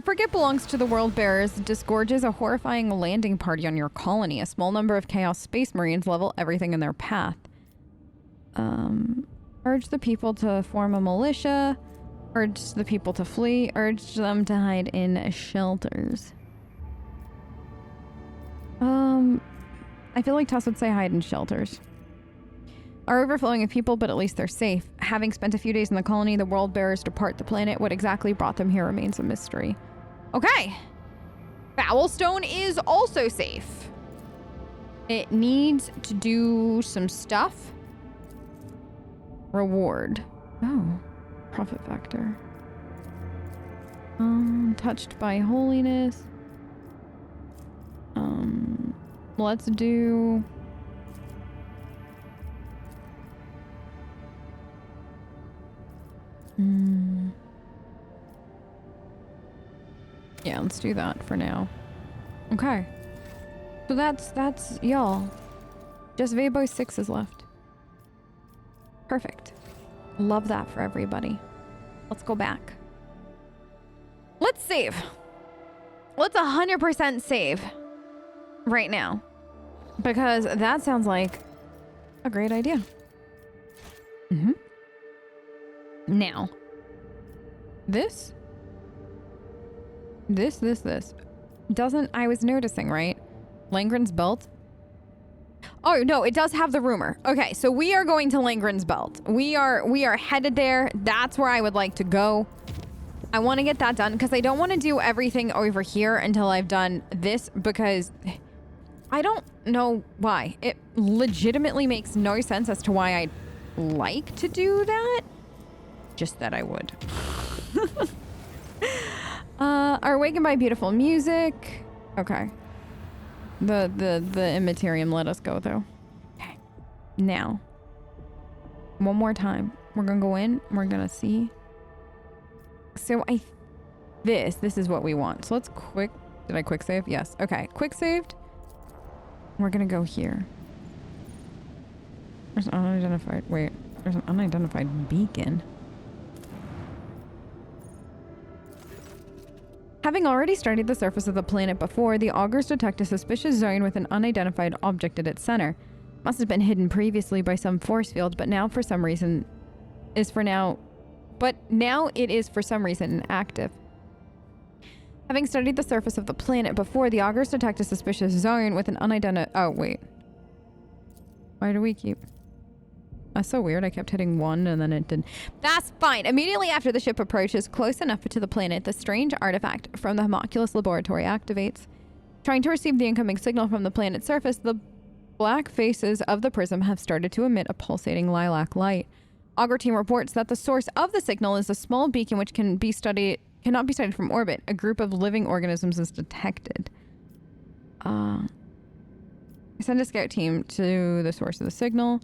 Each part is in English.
Frigate belongs to the World Bearers, disgorges a horrifying landing party on your colony. A small number of Chaos Space Marines level everything in their path. Urge the people to form a militia. Urge the people to flee. Urge them to hide in shelters. I feel like Tess would say hide in shelters. Are overflowing of people, but at least they're safe. Having spent a few days in the colony, the World Bearers depart the planet. What exactly brought them here remains a mystery. Okay. Foulstone is also safe. It needs to do some stuff. Reward. Oh. Profit factor. Touched by holiness. Let's do... Yeah, let's do that for now. Okay. So that's y'all. Just Vabo 6 is left. Perfect. Love that for everybody. Let's go back. Let's save. Let's 100% save right now. Because that sounds like a great idea. Now, this. Doesn't, I was noticing, right? Langren's Belt. Oh, no, it does have the rumor. Okay, so we are going to Langren's Belt. We are headed there. That's where I would like to go. I want to get that done because I don't want to do everything over here until I've done this because I don't know why. It legitimately makes no sense as to why I'd like to do that. Just that I would. Are awakened by beautiful music. Okay. The Immaterium let us go though. Okay. Now. One more time. We're gonna go in. We're gonna see. So this is what we want. So let's did I quick save? Yes. Okay. Quick saved. We're gonna go here. There's an unidentified beacon. Having already studied the surface of the planet before, the augurs detect a suspicious zone with an unidentified object at its center. Must have been hidden previously by some force field, but now for some reason it is for some reason inactive. Having studied the surface of the planet before, the augurs detect a suspicious zone with an unidentified... Oh, wait. Why do we keep... That's so weird. I kept hitting 1 and then it didn't. That's fine. Immediately after the ship approaches close enough to the planet, the strange artifact from the Homunculus laboratory activates. Trying to receive the incoming signal from the planet's surface, the black faces of the prism have started to emit a pulsating lilac light. Augur team reports that the source of the signal is a small beacon which cannot be studied from orbit. A group of living organisms is detected. Send a scout team to the source of the signal.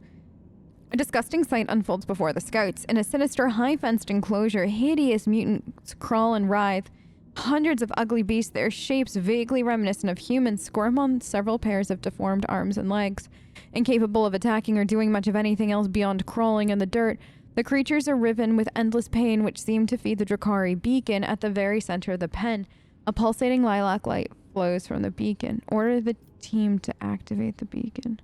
A disgusting sight unfolds before the scouts. In a sinister, high-fenced enclosure, hideous mutants crawl and writhe. Hundreds of ugly beasts, their shapes vaguely reminiscent of humans, squirm on several pairs of deformed arms and legs. Incapable of attacking or doing much of anything else beyond crawling in the dirt, the creatures are riven with endless pain which seem to feed the Drakari beacon at the very center of the pen. A pulsating lilac light flows from the beacon. Order the team to activate the beacon.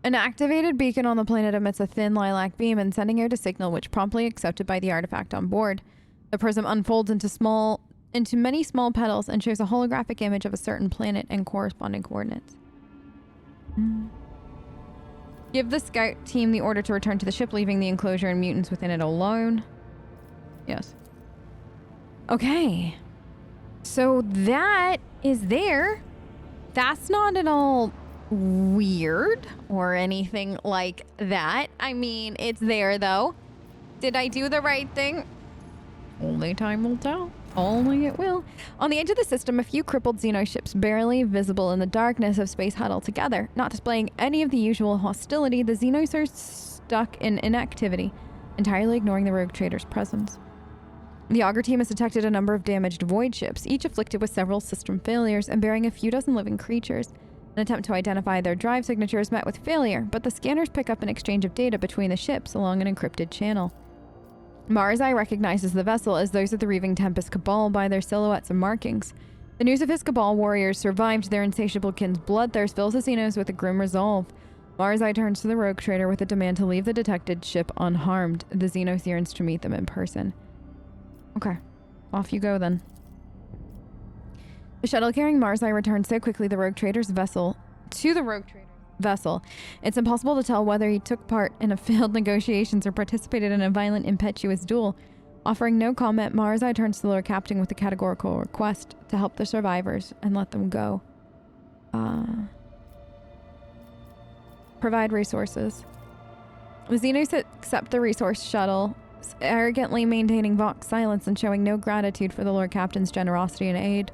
An activated beacon on the planet emits a thin lilac beam and sending out a signal which promptly accepted by the artifact on board. The prism unfolds into many small petals and shows a holographic image of a certain planet and corresponding coordinates. Give the scout team the order to return to the ship, leaving the enclosure and mutants within it alone. Yes. Okay. So that is there. That's not at all weird or anything like that. I mean, it's there though. Did I do the right thing? Only time will tell. Only it will. On the edge of the system, a few crippled Xenos ships barely visible in the darkness of space huddle together. Not displaying any of the usual hostility, the Xenos are stuck in inactivity, entirely ignoring the rogue trader's presence. The Augur team has detected a number of damaged void ships, each afflicted with several system failures and bearing a few dozen living creatures. An attempt to identify their drive signatures met with failure, but the scanners pick up an exchange of data between the ships along an encrypted channel. Marazhai recognizes the vessel as those of the Reaving Tempest Cabal by their silhouettes and markings. The news of his Cabal warriors survived their insatiable kin's bloodthirst fills the Xenos with a grim resolve. Marazhai turns to the rogue trader with a demand to leave the detected ship unharmed. The Xenos yearns to meet them in person. Okay, off you go then. The shuttle carrying Marazhai returns so quickly to the rogue trader's vessel. It's impossible to tell whether he took part in a failed negotiations or participated in a violent, impetuous duel. Offering no comment, Marazhai turns to the Lord Captain with a categorical request to help the survivors and let them go. Provide resources. The Xenos accept the resource shuttle, arrogantly maintaining Vox silence and showing no gratitude for the Lord Captain's generosity and aid.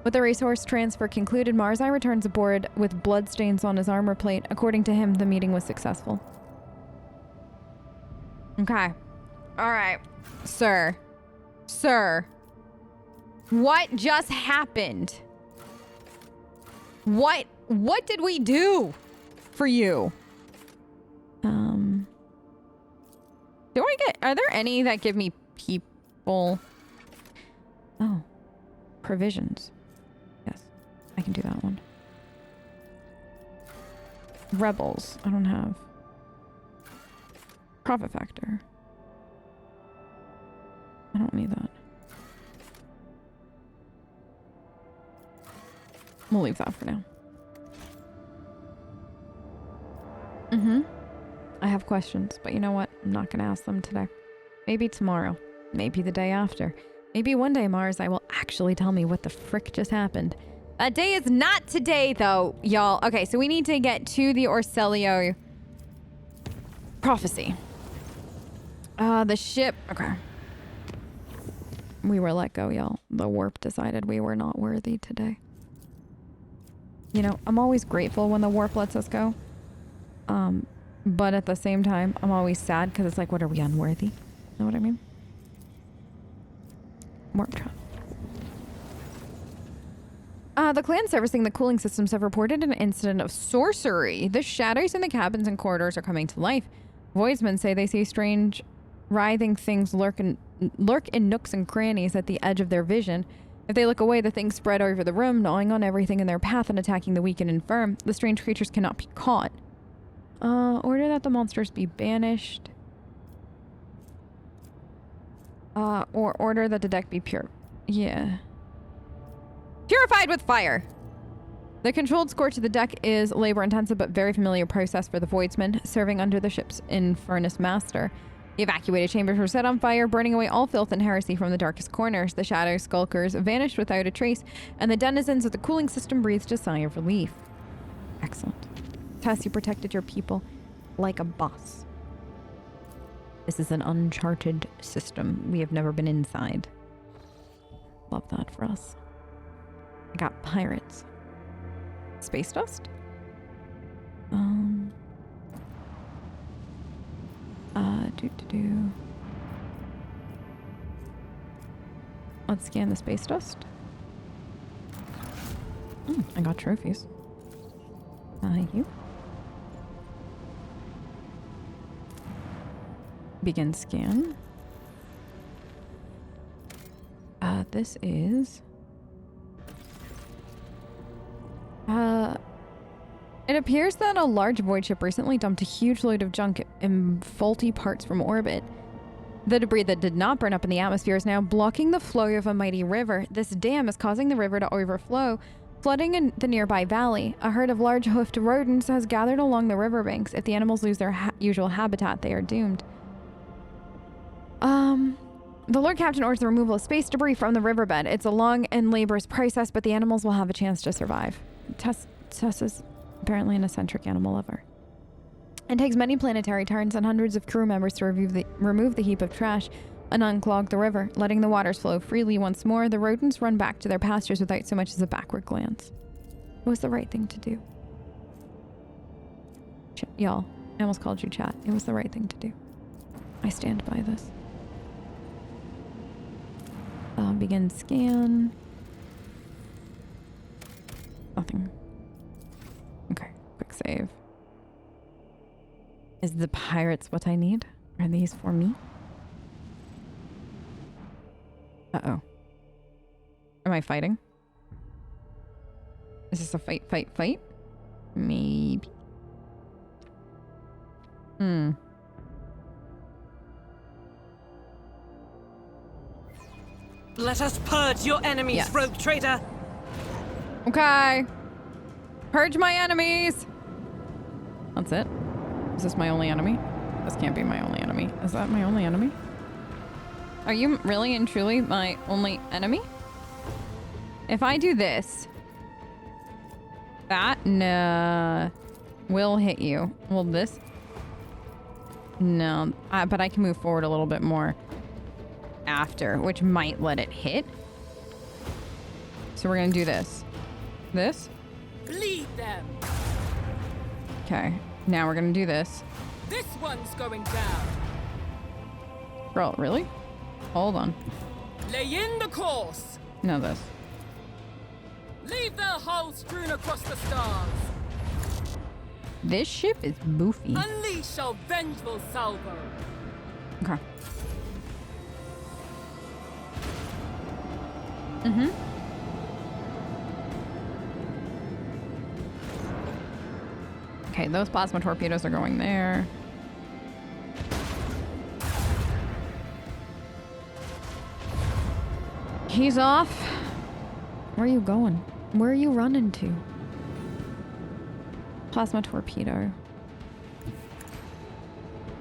With the resource transfer concluded, Marazhai returns aboard with bloodstains on his armor plate. According to him, the meeting was successful. Okay. All right. Sir. Sir. What just happened? What did we do for you? Are there any that give me people? Oh. Provisions. Yes. I can do that one. Rebels. I don't have. Profit factor. I don't need that. We'll leave that for now. I have questions, but you know what? I'm not going to ask them today. Maybe tomorrow. Maybe the day after. Maybe one day Marazhai will actually tell me what the frick just happened. That day is not today, though, y'all. Okay, so we need to get to the Orsellio prophecy. The ship... Okay. We were let go, y'all. The warp decided we were not worthy today. You know, I'm always grateful when the warp lets us go. But at the same time, I'm always sad because it's like, what, are we unworthy? Know what I mean? Warp trap. The clan servicing the cooling systems have reported an incident of sorcery. The shadows in the cabins and corridors are coming to life. Voidsmen say they see strange, writhing things lurk in nooks and crannies at the edge of their vision. If they look away, the things spread over the room, gnawing on everything in their path and attacking the weak and infirm. The strange creatures cannot be caught. Order that the monsters be banished. Or order that the deck be pure. Yeah. Purified with fire! The controlled scorch of the deck is labor-intensive but very familiar process for the Voidsmen, serving under the ship's Infernus Master. The evacuated chambers were set on fire, burning away all filth and heresy from the darkest corners. The shadow skulkers vanished without a trace, and the denizens of the cooling system breathed a sigh of relief. Excellent. Tess, you protected your people like a boss. This is an uncharted system. We have never been inside. Love that for us. I got pirates. Space dust? Let's scan the space dust. I got trophies. Thank you. Begin scan. This is... It appears that a large void ship recently dumped a huge load of junk and faulty parts from orbit. The debris that did not burn up in the atmosphere is now blocking the flow of a mighty river. This dam is causing the river to overflow, flooding in the nearby valley. A herd of large hoofed rodents has gathered along the riverbanks. If the animals lose their usual habitat, they are doomed. The Lord Captain orders the removal of space debris from the riverbed. It's a long and laborious process, but the animals will have a chance to survive. Tess is apparently an eccentric animal lover. It takes many planetary turns and hundreds of crew members to remove the heap of trash and unclog the river, letting the waters flow freely once more. The rodents run back to their pastures without so much as a backward glance. It was the right thing to do. Y'all, I almost called you chat. It was the right thing to do. I stand by this. Begin scan. Nothing. Okay, quick save. Is the pirates what I need? Are these for me? Uh-oh. Am I fighting? Is this a fight? Maybe. Let us purge your enemies, Yes. rogue trader. Okay. Purge my enemies. That's it. Is this my only enemy? This can't be my only enemy. Is that my only enemy? Are you really and truly my only enemy? If I do this, that will hit you. Will this? No, but I can move forward a little bit more after, which might let it hit. So we're gonna do this. This? Bleed them. Okay, now we're gonna do this. This one's going down. Bro, really? Hold on. Lay in the course. No, this. Leave their hulls strewn across the stars. This ship is boofy. Unleash our vengeful salvo. Okay. Okay, those plasma torpedoes are going there. He's off. Where are you going? Where are you running to? Plasma torpedo.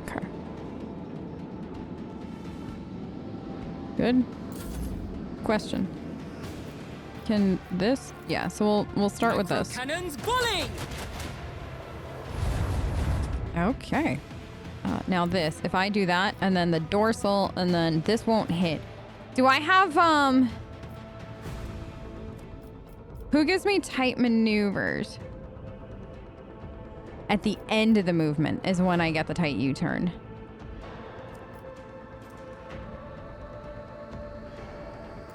Okay. Good. Question. Can this? Yeah, so we'll start with this. Cannons bully. Okay. Now this, if I do that, and then the dorsal, and then this won't hit. Do I have, who gives me tight maneuvers? At the end of the movement is when I get the tight U-turn.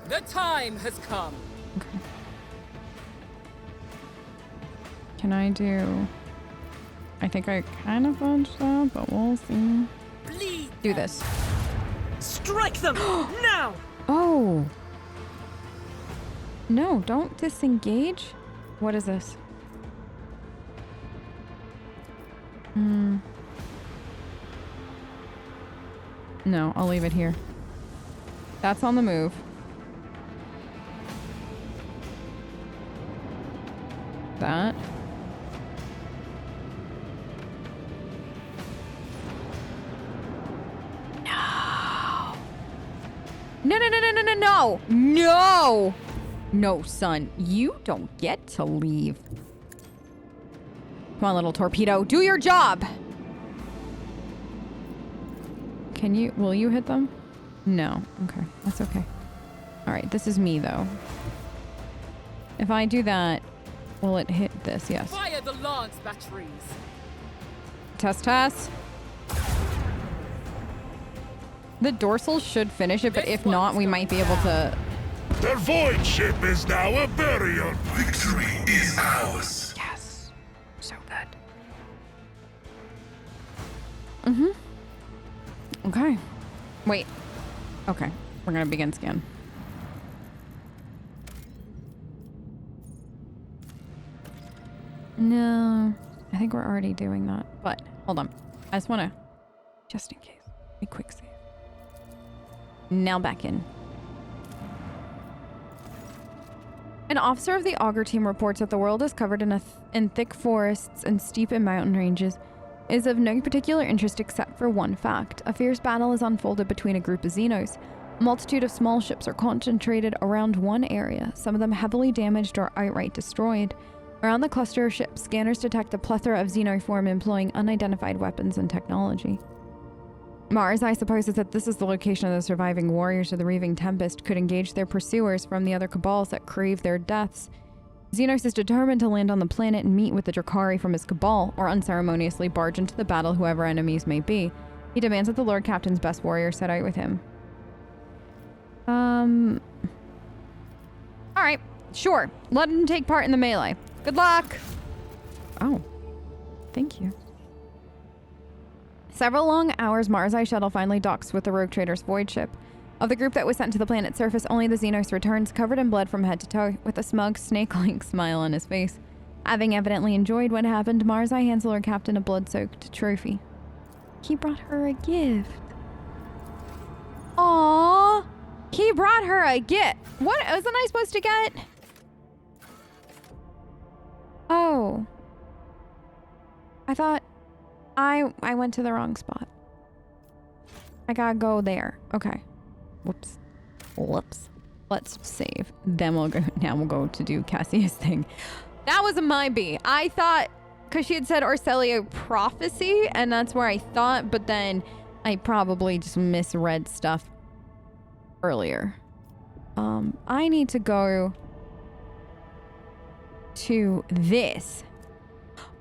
The time has come. Okay. Can I do... I think I kind of dodged that, but we'll see. Bleed Do them. this. Strike them now. Oh! No, don't disengage. What is this? No, I'll leave it here. That's on the move. That. No! No, son. You don't get to leave. Come on, little torpedo. Do your job! Will you hit them? No. Okay, that's okay. Alright, this is me, though. If I do that, will it hit this? Yes. Fire the lance batteries. Test. The dorsal should finish it, but if not, we might be able to... The void ship is now a burial. Victory is ours. Yes. So good. Okay. Wait. Okay. We're gonna begin scan. No. I think we're already doing that. But, hold on. I just wanna... Just in case. A quick save. Now back in. An officer of the Augur team reports that the world is covered in thick forests and steep mountain ranges. It is of no particular interest except for one fact. A fierce battle is unfolded between a group of Xenos. A multitude of small ships are concentrated around one area, some of them heavily damaged or outright destroyed. Around the cluster of ships, scanners detect a plethora of xenoform employing unidentified weapons and technology. Marazhai supposes that this is the location of the surviving warriors of the Reaving Tempest could engage their pursuers from the other cabals that crave their deaths. Xenos is determined to land on the planet and meet with the Drakari from his cabal, or unceremoniously barge into the battle whoever enemies may be. He demands that the Lord Captain's best warrior set out with him. Alright, sure. Let him take part in the melee. Good luck! Oh. Thank you. Several long hours, Marazhai shuttle finally docks with the rogue trader's void ship. Of the group that was sent to the planet's surface, only the Xenos returns, covered in blood from head to toe, with a smug, snake-like smile on his face. Having evidently enjoyed what happened, Marazhai hands the Lord Captain a blood-soaked trophy. He brought her a gift. Aww! He brought her a gift! What wasn't I supposed to get? Oh. I thought I went to the wrong spot. I gotta go there. Okay. Whoops. Whoops. Let's save. Then we'll go. Now we'll go to do Cassia's thing. That was a my B. I thought, because she had said Orsellio prophecy, and that's where I thought, but then I probably just misread stuff earlier. I need to go to this.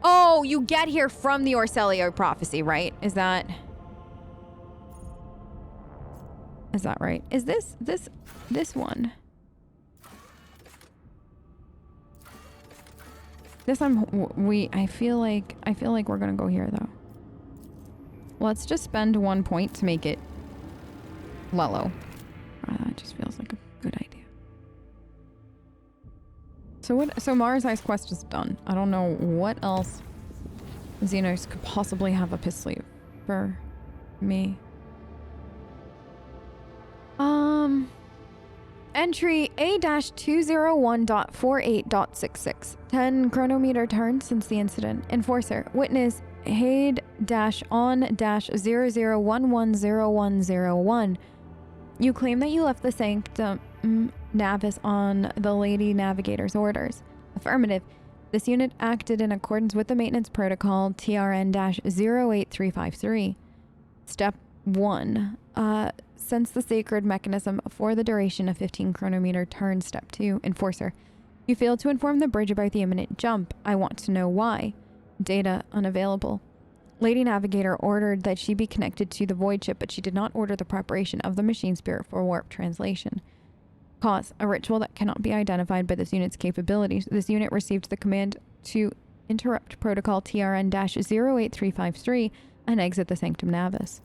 Oh, you get here from the Orsellio prophecy, right? Is that right? Is this one? This I feel like we're gonna go here though. Let's just spend 1 point to make it Lello. That just feels like a good idea. So Marazhai's quest is done. I don't know what else Xenos could possibly have up his sleeve for me. Entry A-201.48.66. 10 chronometer turns since the incident. Enforcer. Witness Haid-on-00110101. You claim that you left the Sanctum Navis on the Lady Navigator's orders. Affirmative. This unit acted in accordance with the maintenance protocol TRN-08353. Step 1. Sense the sacred mechanism for the duration of 15 chronometer turn. Step 2. Enforcer. You failed to inform the bridge about the imminent jump. I want to know why. Data unavailable. Lady Navigator ordered that she be connected to the void ship, but she did not order the preparation of the machine spirit for warp translation. Cause. A ritual that cannot be identified by this unit's capabilities. This unit received the command to interrupt protocol TRN-08353 and exit the Sanctum Navis.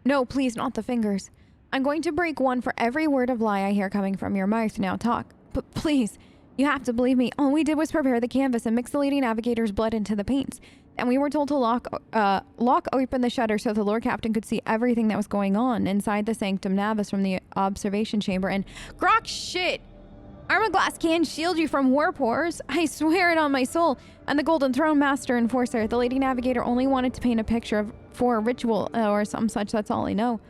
No, please, not the fingers. I'm going to break one for every word of lie I hear coming from your mouth. Now talk. But please, you have to believe me. All we did was prepare the canvas and mix the Lady Navigator's blood into the paints. And we were told to lock open the shutter so the Lord Captain could see everything that was going on inside the Sanctum Navis from the observation chamber. And grok shit! Armaglass can shield you from warp horrors. I swear it on my soul. And the Golden Throne Master Enforcer. The Lady Navigator only wanted to paint a picture for a ritual or some such. That's all I know.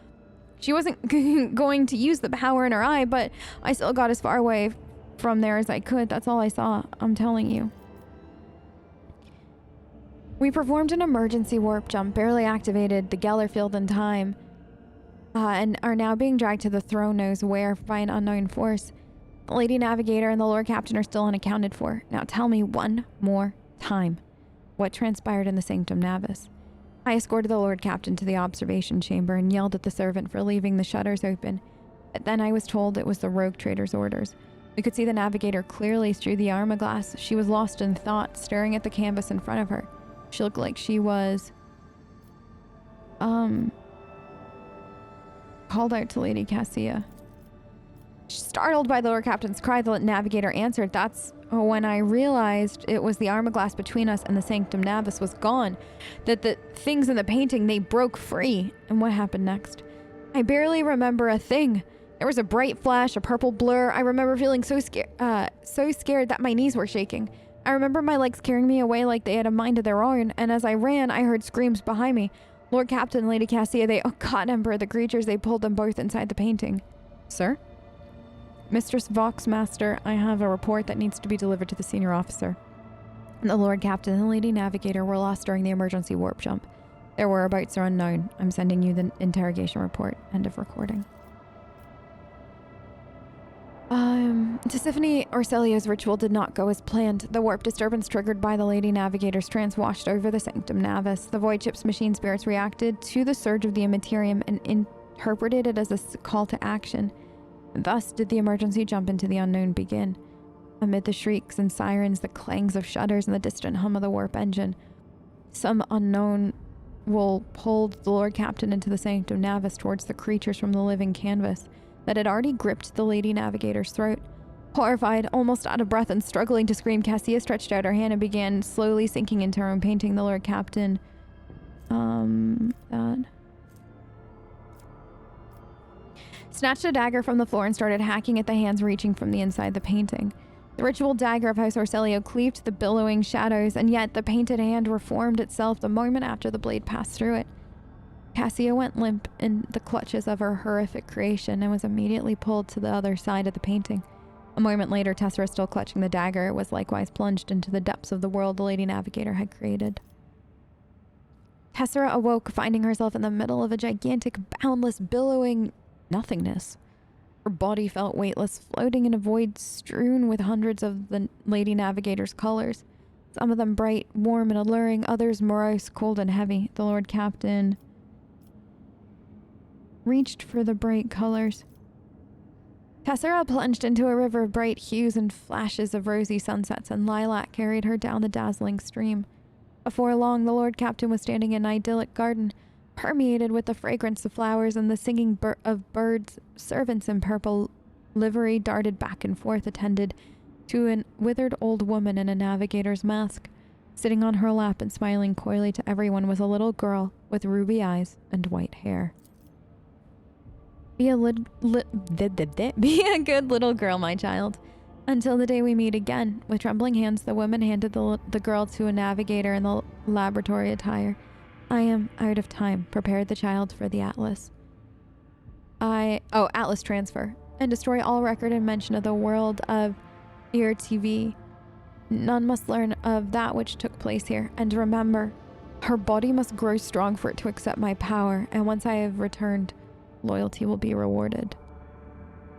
She wasn't going to use the power in her eye, but I still got as far away from there as I could. That's all I saw. I'm telling you. We performed an emergency warp jump, barely activated the Geller field in time, and are now being dragged to the throne knows where by an unknown force. The Lady Navigator and the Lord Captain are still unaccounted for. Now tell me one more time what transpired in the Sanctum Navis. I escorted the Lord Captain to the observation chamber and yelled at the servant for leaving the shutters open. But then I was told it was the rogue trader's orders. We could see the Navigator clearly through the armaglass. She was lost in thought, staring at the canvas in front of her. She looked like she was called out to Lady Cassia. Startled by the Lord Captain's cry, the Navigator answered. That's when I realized it was the armaglass between us and the Sanctum Navis was gone. That the things in the painting, they broke free. And what happened next? I barely remember a thing. There was a bright flash, a purple blur. I remember feeling so scared that my knees were shaking. I remember my legs carrying me away like they had a mind of their own, and as I ran, I heard screams behind me. Lord Captain and Lady Cassia, God Emperor, the creatures, they pulled them both inside the painting. Sir? Mistress Voxmaster, I have a report that needs to be delivered to the senior officer. The Lord Captain and the Lady Navigator were lost during the emergency warp jump. Their whereabouts are unknown. I'm sending you the interrogation report. End of recording. Tisiphone Orsellio's ritual did not go as planned. The warp disturbance triggered by the Lady Navigator's trance washed over the Sanctum Navis. The void ship's machine spirits reacted to the surge of the immaterium and interpreted it as a call to action. Thus did the emergency jump into the unknown begin. Amid the shrieks and sirens, the clangs of shutters, and the distant hum of the warp engine, some unknown pulled the Lord Captain into the Sanctum Navis towards the creatures from the living canvas that had already gripped the Lady Navigator's throat. Horrified, almost out of breath, and struggling to scream, Cassia stretched out her hand and began slowly sinking into her own painting. The Lord Captain... snatched a dagger from the floor and started hacking at the hands reaching from the inside the painting. The ritual dagger of House Orsellio cleaved the billowing shadows, and yet the painted hand reformed itself the moment after the blade passed through it. Cassia went limp in the clutches of her horrific creation and was immediately pulled to the other side of the painting. A moment later, Tessera, still clutching the dagger, was likewise plunged into the depths of the world the Lady Navigator had created. Tessera awoke, finding herself in the middle of a gigantic, boundless, billowing nothingness. Her body felt weightless, floating in a void strewn with hundreds of the Lady Navigator's colors. Some of them bright, warm, and alluring, others morose, cold, and heavy. The Lord Captain reached for the bright colors. Tessera plunged into a river of bright hues and flashes of rosy sunsets, and lilac carried her down the dazzling stream. Before long, the Lord Captain was standing in an idyllic garden, permeated with the fragrance of flowers and the singing of birds. Servants in purple livery darted back and forth, attended to a withered old woman in a navigator's mask. Sitting on her lap and smiling coyly to everyone was a little girl with ruby eyes and white hair. Be a good little girl, my child. Until the day we meet again. With trembling hands, the woman handed the girl to a navigator in the laboratory attire. I am out of time. Prepared the child for the Atlas. Atlas transfer. And destroy all record and mention of the world of Ear TV. None must learn of that which took place here. And remember, her body must grow strong for it to accept my power. And once I have returned, loyalty will be rewarded.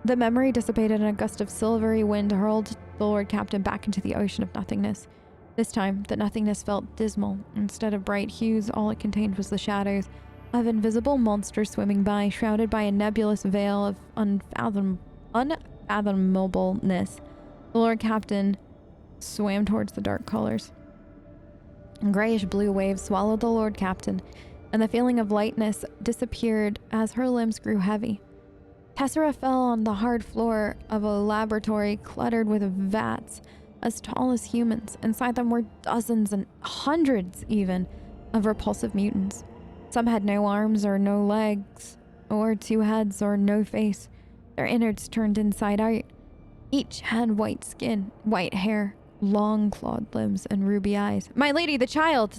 The memory dissipated, and a gust of silvery wind hurled the Lord Captain back into the ocean of nothingness. This time, the nothingness felt dismal. Instead of bright hues, all it contained was the shadows of invisible monsters swimming by, shrouded by a nebulous veil of unfathomableness. The Lord Captain swam towards the dark colors. Grayish-blue waves swallowed the Lord Captain, and the feeling of lightness disappeared as her limbs grew heavy. Tessera fell on the hard floor of a laboratory cluttered with vats as tall as humans. Inside them were dozens and hundreds even of repulsive mutants. Some had no arms or no legs, or two heads or no face. Their innards turned inside out. Each had white skin, white hair, long clawed limbs, and ruby eyes. My lady, the child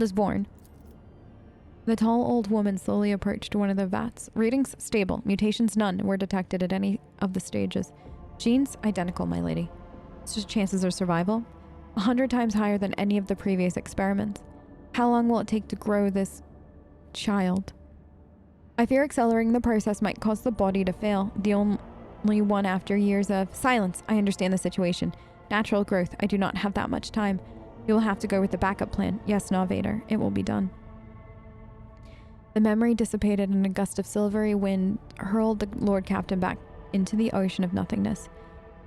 is born. The tall old woman slowly approached one of the vats. Readings stable, mutations none were detected at any of the stages. Genes identical, my lady. Chances of survival 100 times higher than any of the previous experiments. How long will it take to grow this child? I fear accelerating the process might cause the body to fail. The only one after years of silence. I understand the situation. Natural growth. I do not have that much time. You will have to go with the backup plan. Yes, Vader. It will be done. The memory dissipated, and a gust of silvery wind hurled the Lord Captain back into the ocean of nothingness.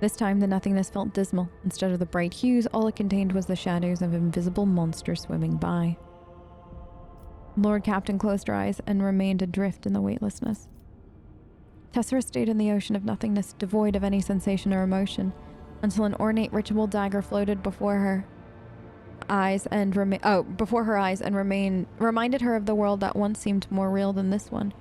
This time, the nothingness felt dismal. Instead of the bright hues, all it contained was the shadows of invisible monsters swimming by. Lord Captain closed her eyes and remained adrift in the weightlessness. Tessera stayed in the ocean of nothingness, devoid of any sensation or emotion, until an ornate ritual dagger floated before her eyes and reminded her of the world that once seemed more real than this one.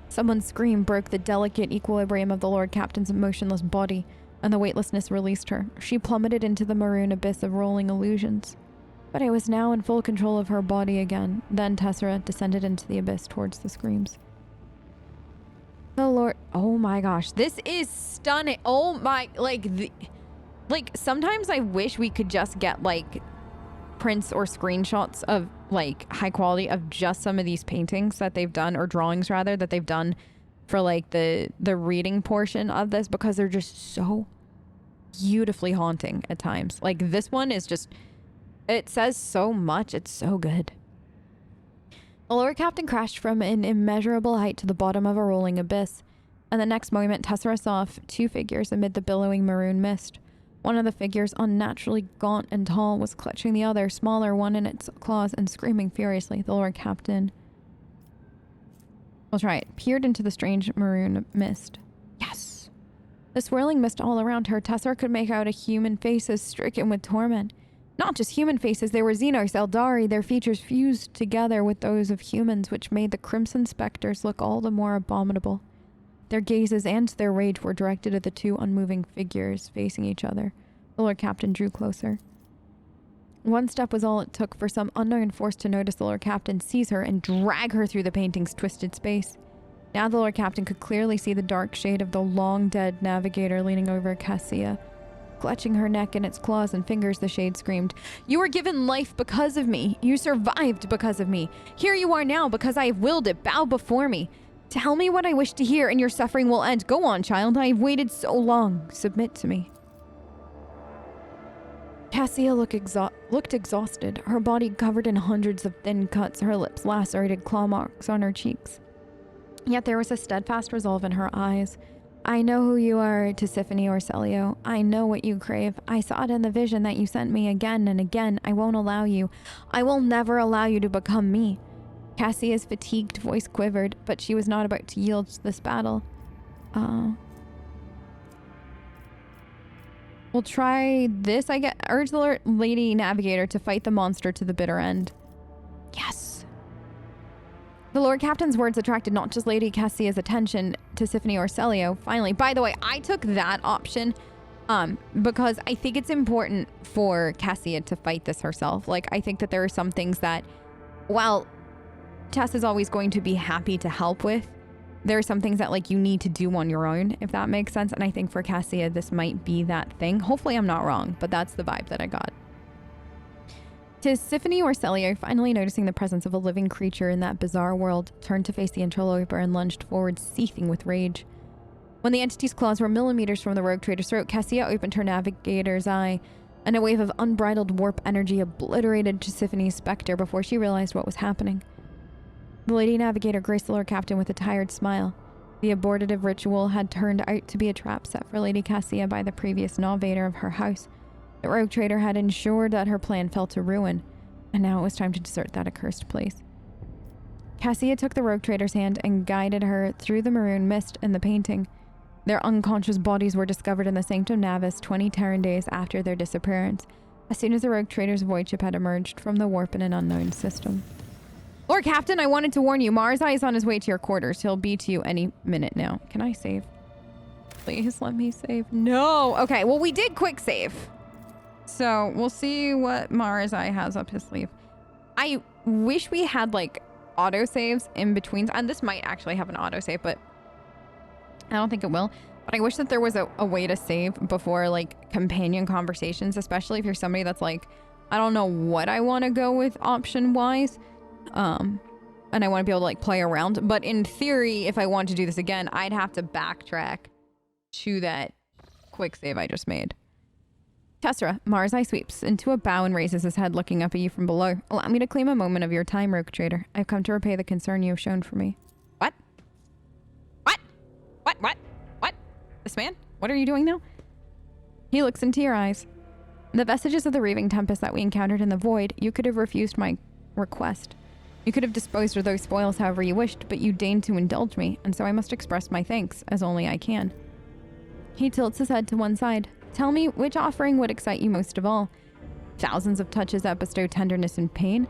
Someone's scream broke the delicate equilibrium of the Lord Captain's motionless body, and the weightlessness released her. She plummeted into the maroon abyss of rolling illusions. But I was now in full control of her body again. Then Tessera descended into the abyss towards the screams. The Lord... Oh my gosh. This is stunning. Oh my... sometimes I wish we could just get, prints or screenshots of, high quality of just some of these paintings that they've done, or drawings, rather, that they've done for, the reading portion of this, because they're just so beautifully haunting at times. This one is just... It says so much. It's so good. The Lord Captain crashed from an immeasurable height to the bottom of a rolling abyss, and the next moment Tessera saw two figures amid the billowing maroon mist. One of the figures, unnaturally gaunt and tall, was clutching the other, smaller one in its claws, and screaming furiously. The Lord Captain... We'll try it. Peered into the strange maroon mist. Yes! The swirling mist all around her, Tessera could make out a human faces stricken with torment. Not just human faces, they were Xenos, Eldari, their features fused together with those of humans, which made the Crimson Spectres look all the more abominable. Their gazes and their rage were directed at the two unmoving figures facing each other. The Lord Captain drew closer. One step was all it took for some unknown force to notice the Lord Captain, seize her, and drag her through the painting's twisted space. Now the Lord Captain could clearly see the dark shade of the long-dead navigator leaning over Cassia. Clutching her neck in its claws and fingers, the shade screamed, "You were given life because of me. You survived because of me. Here you are now because I have willed it. Bow before me. Tell me what I wish to hear and your suffering will end. Go on, child. I have waited so long. Submit to me." Cassia looked exhausted, her body covered in hundreds of thin cuts, her lips lacerated, claw marks on her cheeks. Yet there was a steadfast resolve in her eyes. "I know who you are, Tisiphone Orsellio. I know what you crave. I saw it in the vision that you sent me again and again. I won't allow you. I will never allow you to become me." Cassia's fatigued voice quivered, but she was not about to yield to this battle. We'll try this, I guess. Urge the Lady Navigator to fight the monster to the bitter end. Yes. The Lord Captain's words attracted not just Lady Cassia's attention to Tisiphone Orsellio. Finally, by the way, I took that option because I think it's important for Cassia to fight this herself. Like, I think that there are some things that, while Tess is always going to be happy to help with, there are some things that, like, you need to do on your own, if that makes sense. And I think for Cassia, this might be that thing. Hopefully I'm not wrong, but that's the vibe that I got. Tisiphone Orsellio, finally noticing the presence of a living creature in that bizarre world, turned to face the interloper and lunged forward, seething with rage. When the entity's claws were millimeters from the rogue trader's throat, Cassia opened her navigator's eye, and a wave of unbridled warp energy obliterated Tisiphone's specter before she realized what was happening. The Lady Navigator graced the Lord Captain with a tired smile. The abortive ritual had turned out to be a trap set for Lady Cassia by the previous novator of her house. The rogue trader had ensured that her plan fell to ruin, and now it was time to desert that accursed place. Cassia took the rogue trader's hand and guided her through the maroon mist and the painting. Their unconscious bodies were discovered in the Sanctum Navis 20 Terran days after their disappearance, as soon as the rogue trader's void ship had emerged from the warp in an unknown system. "Lord Captain, I wanted to warn you. Marazhai is on his way to your quarters. He'll be to you any minute now." Can I save? Please let me save. No. Okay, well, we did quick save. So we'll see what Marazhai has up his sleeve. I wish we had, like, auto saves in between. And this might actually have an auto save, but I don't think it will. But I wish that there was a way to save before, like, companion conversations, especially if you're somebody that's like, I don't know what I want to go with option-wise. And I want to be able to, like, play around. But in theory, if I want to do this again, I'd have to backtrack to that quick save I just made. Tessera, Marazhai sweeps into a bow and raises his head, looking up at you from below. "Allow me to claim a moment of your time, rogue trader. I've come to repay the concern you have shown for me." What? What? This man? What are you doing now? He looks into your eyes. "The vestiges of the raving tempest that we encountered in the void, you could have refused my request. You could have disposed of those spoils however you wished, but you deigned to indulge me, and so I must express my thanks, as only I can." He tilts his head to one side. "Tell me, which offering would excite you most of all? Thousands of touches that bestow tenderness and pain?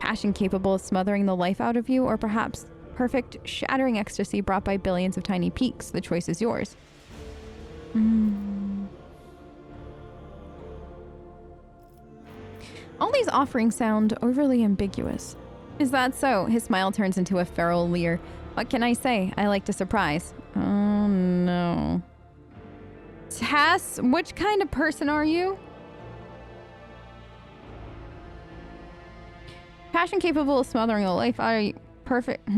Passion capable of smothering the life out of you? Or perhaps perfect, shattering ecstasy brought by billions of tiny peaks? The choice is yours." All these offerings sound overly ambiguous. Is that so? His smile turns into a feral leer. "What can I say? I like to surprise." Oh no. Tess, which kind of person are you? Passion capable of smothering a life out of you. Perfect.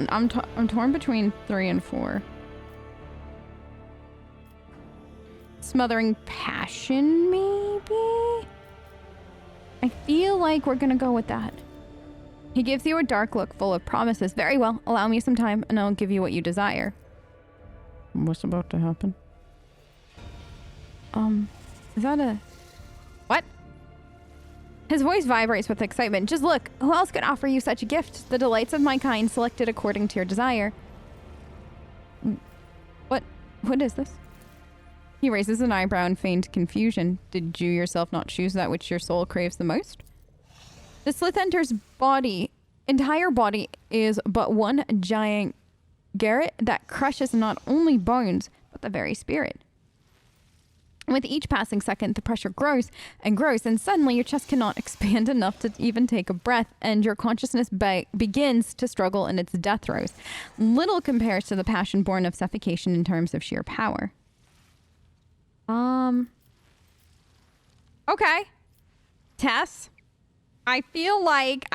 I'm torn between 3 and 4. Smothering passion, maybe? I feel like we're gonna go with that. He gives you a dark look full of promises. Very well. Allow me some time, and I'll give you what you desire. What's about to happen? Is that a... What? His voice vibrates with excitement. Just look. Who else could offer you such a gift? The delights of my kind, selected according to your desire. What is this? He raises an eyebrow in feigned confusion. Did you yourself not choose that which your soul craves the most? The Slith Enter's entire body is but one giant garret that crushes not only bones, but the very spirit. With each passing second, the pressure grows and grows, and suddenly your chest cannot expand enough to even take a breath, and your consciousness begins to struggle in its death throes. Little compares to the passion born of suffocation in terms of sheer power. Okay. Tess, I feel like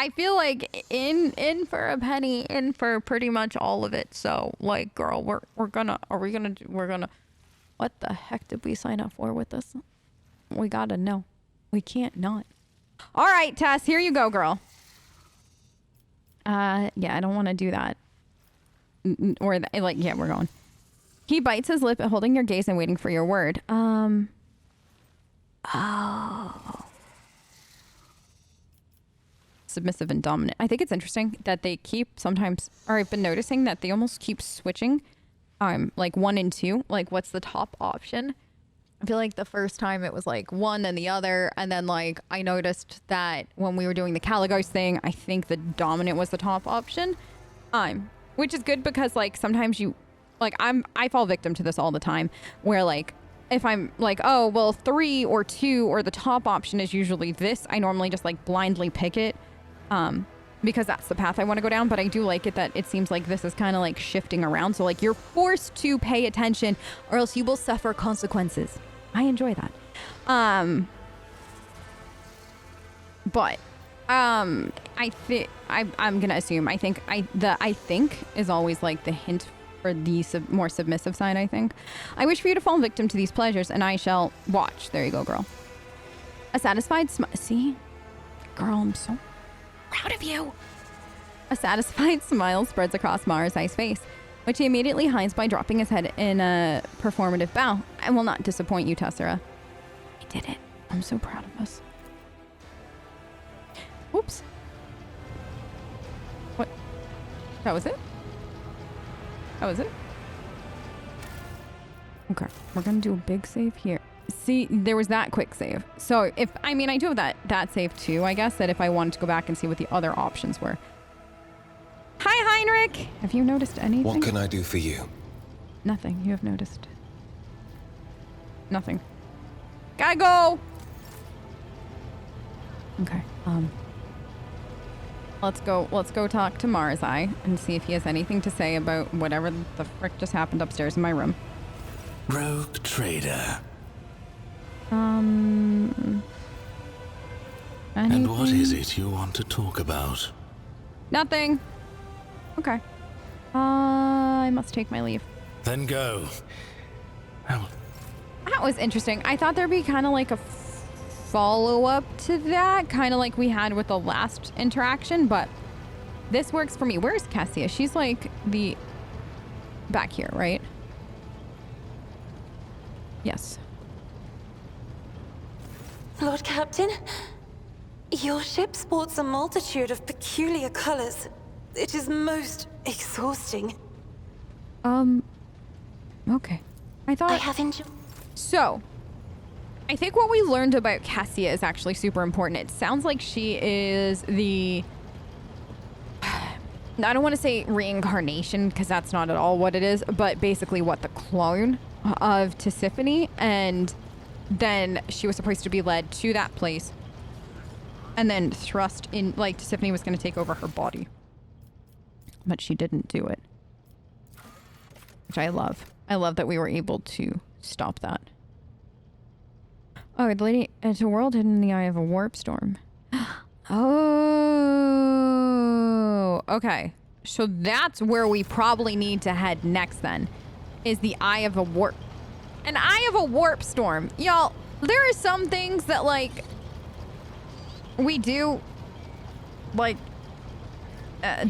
in for a penny, in for pretty much all of it. So, like, girl, we're gonna what the heck did we sign up for with this? We gotta know. We can't not. All right, Tess, here you go, girl. Yeah, I don't want to do that. Yeah, we're going. He bites his lip, holding your gaze and waiting for your word. Oh. Submissive and dominant. I think it's interesting that they keep sometimes, or I've been noticing that they almost keep switching. Like 1 and 2, like what's the top option? I feel like the first time it was like one and the other, and then like I noticed that when we were doing the Caligos thing, I think the dominant was the top option. Which is good because like sometimes you, like I fall victim to this all the time, where like if I'm like, oh well 3 or 2 or the top option is usually this, I normally just like blindly pick it. Because that's the path I want to go down, but I do like it that it seems like this is kind of like shifting around. So like you're forced to pay attention or else you will suffer consequences. I enjoy that. But I think I'm gonna assume I think is always like the hint for the more submissive side. I think I wish for you to fall victim to these pleasures, and I shall watch. There you go, girl. A satisfied see, girl, I'm so proud of you. A satisfied smile spreads across Marazhai's face, which he immediately hides by dropping his head in a performative bow. I will not disappoint you, Tessera. I did it. I'm so proud of us. Oops. What? That was it? That was it? Okay, we're gonna do a big save here. See, there was that quick save. So I do have that save too, I guess, that if I wanted to go back and see what the other options were. Hi, Heinrich! Have you noticed anything? What can I do for you? Nothing. You have noticed. Nothing. Gotta go! Okay, let's go talk to Marazhai and see if he has anything to say about whatever the frick just happened upstairs in my room. Rogue trader. Anything? And what is it you want to talk about? Nothing. Okay. I must take my leave. Then go. Oh. That was interesting. I thought there'd be kind of like a follow-up to that, kind of like we had with the last interaction, but this works for me. Where's Cassia? She's like the back here, right? Yes. Lord Captain, your ship sports a multitude of peculiar colors. It is most exhausting. Okay. I thought... I have enjoyed... So, I think what we learned about Cassia is actually super important. It sounds like she is the... I don't want to say reincarnation, because that's not at all what it is, but basically what the clone of Tisiphone, and then she was supposed to be led to that place and then thrust in, like Tisiphone was going to take over her body. But she didn't do it. Which I love. I love that we were able to stop that. Oh, the lady, it's a world hidden in the eye of a warp storm. Oh, okay. So that's where we probably need to head next then, is the eye of a warp. An eye of a warp storm. Y'all, there are some things that, like, we do, like,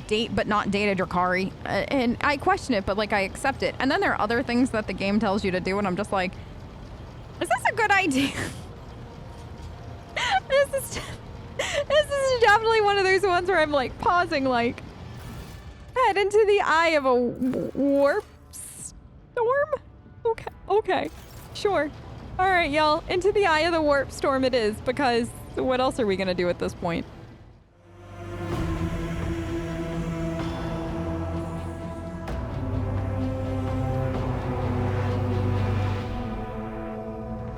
date but not date a Drakari. And I question it, but like I accept it. And then there are other things that the game tells you to do, and I'm just like, is this a good idea? This is definitely one of those ones where I'm like pausing, like, head into the eye of a warp storm? Okay, sure. All right, y'all, into the eye of the warp storm it is, because what else are we gonna do at this point?